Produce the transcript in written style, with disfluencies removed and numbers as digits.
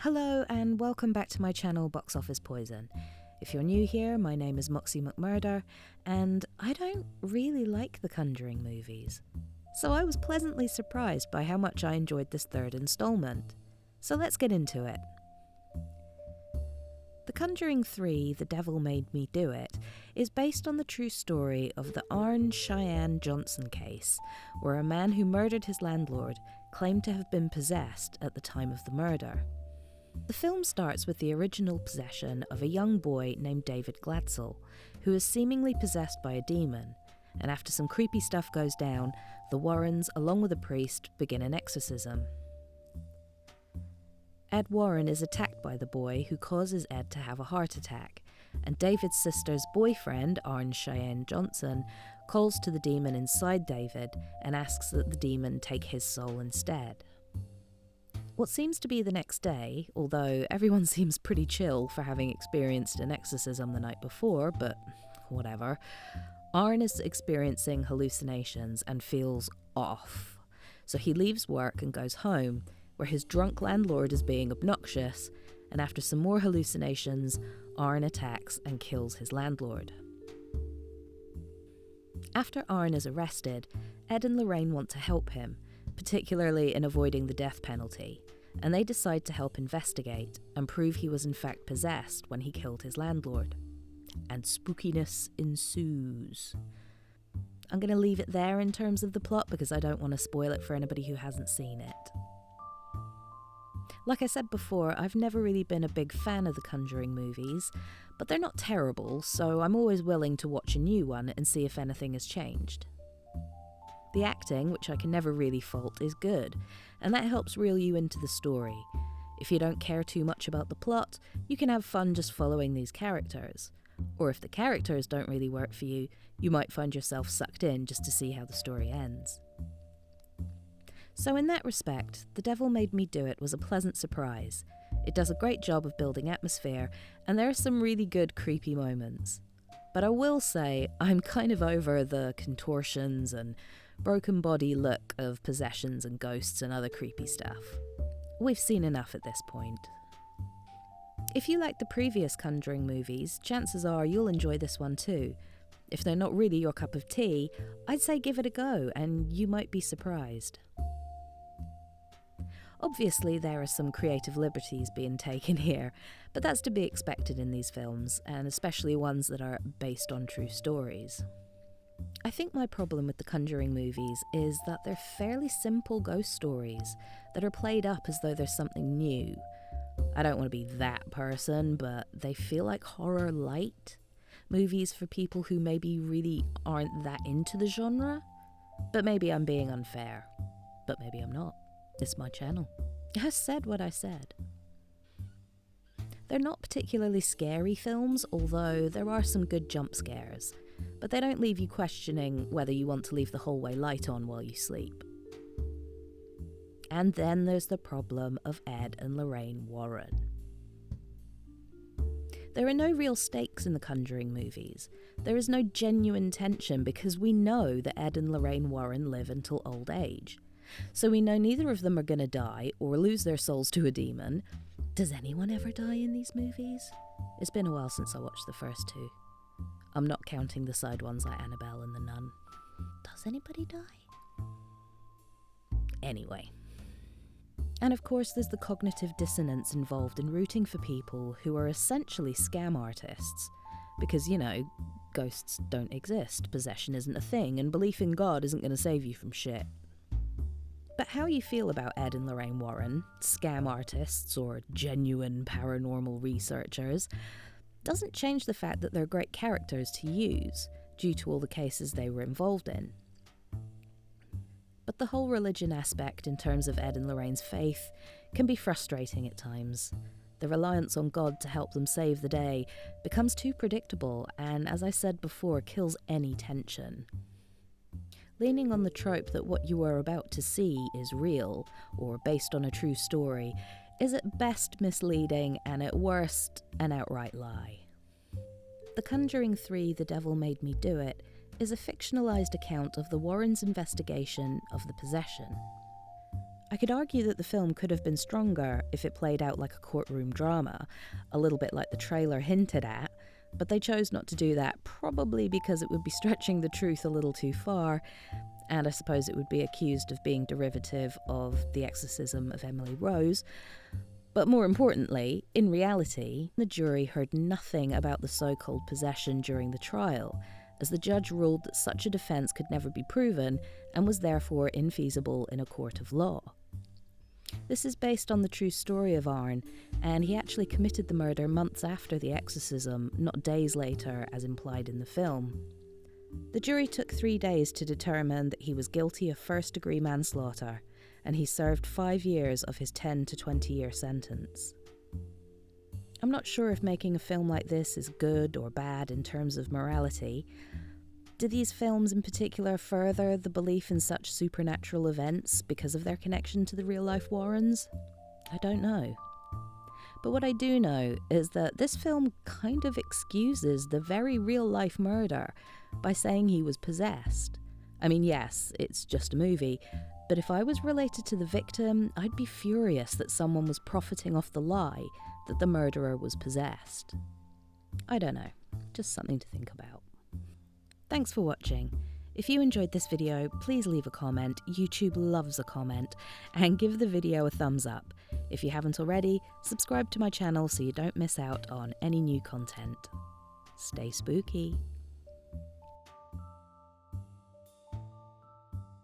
Hello and welcome back to my channel Box Office Poison. If you're new here, my name is Moxie McMurder, and I don't really like the Conjuring movies. So I was pleasantly surprised by how much I enjoyed this third installment. So let's get into it. The Conjuring 3, The Devil Made Me Do It, is based on the true story of the Arne Cheyenne Johnson case, where a man who murdered his landlord claimed to have been possessed at the time of the murder. The film starts with the original possession of a young boy named David Glatzel, who is seemingly possessed by a demon, and after some creepy stuff goes down, the Warrens, along with a priest, begin an exorcism. Ed Warren is attacked by the boy, who causes Ed to have a heart attack, and David's sister's boyfriend, Arne Cheyenne Johnson, calls to the demon inside David and asks that the demon take his soul instead. What seems to be the next day, although everyone seems pretty chill for having experienced an exorcism the night before, but whatever, Arne is experiencing hallucinations and feels off. So he leaves work and goes home, where his drunk landlord is being obnoxious, and after some more hallucinations, Arne attacks and kills his landlord. After Arne is arrested, Ed and Lorraine want to help him, particularly in avoiding the death penalty, and they decide to help investigate and prove he was in fact possessed when he killed his landlord. And spookiness ensues. I'm going to leave it there in terms of the plot because I don't want to spoil it for anybody who hasn't seen it. Like I said before, I've never really been a big fan of the Conjuring movies, but they're not terrible, so I'm always willing to watch a new one and see if anything has changed. The acting, which I can never really fault, is good, and that helps reel you into the story. If you don't care too much about the plot, you can have fun just following these characters. Or if the characters don't really work for you, you might find yourself sucked in just to see how the story ends. So in that respect, The Devil Made Me Do It was a pleasant surprise. It does a great job of building atmosphere, and there are some really good creepy moments. But I will say, I'm kind of over the contortions and broken body look of possessions and ghosts and other creepy stuff. We've seen enough at this point. If you like the previous Conjuring movies, chances are you'll enjoy this one too. If they're not really your cup of tea, I'd say give it a go and you might be surprised. Obviously, there are some creative liberties being taken here, but that's to be expected in these films, and especially ones that are based on true stories. I think my problem with the Conjuring movies is that they're fairly simple ghost stories that are played up as though there's something new. I don't want to be that person, but they feel like horror light. Movies for people who maybe really aren't that into the genre. But maybe I'm being unfair. But maybe I'm not. It's my channel. I said what I said. They're not particularly scary films, although there are some good jump scares. But they don't leave you questioning whether you want to leave the hallway light on while you sleep. And then there's the problem of Ed and Lorraine Warren. There are no real stakes in the Conjuring movies. There is no genuine tension because we know that Ed and Lorraine Warren live until old age. So we know neither of them are going to die or lose their souls to a demon. Does anyone ever die in these movies? It's been a while since I watched the first two. I'm not counting the side ones like Annabelle and the Nun. Does anybody die? Anyway. And of course there's the cognitive dissonance involved in rooting for people who are essentially scam artists. Because, you know, ghosts don't exist, possession isn't a thing, and belief in God isn't going to save you from shit. But how you feel about Ed and Lorraine Warren, scam artists or genuine paranormal researchers, doesn't change the fact that they're great characters to use, due to all the cases they were involved in. But the whole religion aspect in terms of Ed and Lorraine's faith can be frustrating at times. The reliance on God to help them save the day becomes too predictable and, as I said before, kills any tension. Leaning on the trope that what you are about to see is real, or based on a true story, is at best misleading and at worst an outright lie. The Conjuring 3, The Devil Made Me Do It, is a fictionalised account of the Warrens' investigation of the possession. I could argue that the film could have been stronger if it played out like a courtroom drama, a little bit like the trailer hinted at, but they chose not to do that, probably because it would be stretching the truth a little too far, and I suppose it would be accused of being derivative of the exorcism of Emily Rose. But more importantly, in reality, the jury heard nothing about the so-called possession during the trial, as the judge ruled that such a defence could never be proven and was therefore infeasible in a court of law. This is based on the true story of Arne, and he actually committed the murder months after the exorcism, not days later as implied in the film. The jury took 3 days to determine that he was guilty of first-degree manslaughter, and he served 5 years of his 10 to 20-year sentence. I'm not sure if making a film like this is good or bad in terms of morality. Do these films in particular further the belief in such supernatural events because of their connection to the real-life Warrens? I don't know. But what I do know is that this film kind of excuses the very real-life murder by saying he was possessed. I mean, yes, it's just a movie, but if I was related to the victim, I'd be furious that someone was profiting off the lie that the murderer was possessed. I don't know, just something to think about. Thanks for watching. If you enjoyed this video, please leave a comment. YouTube loves a comment. And give the video a thumbs up. If you haven't already, subscribe to my channel so you don't miss out on any new content. Stay spooky.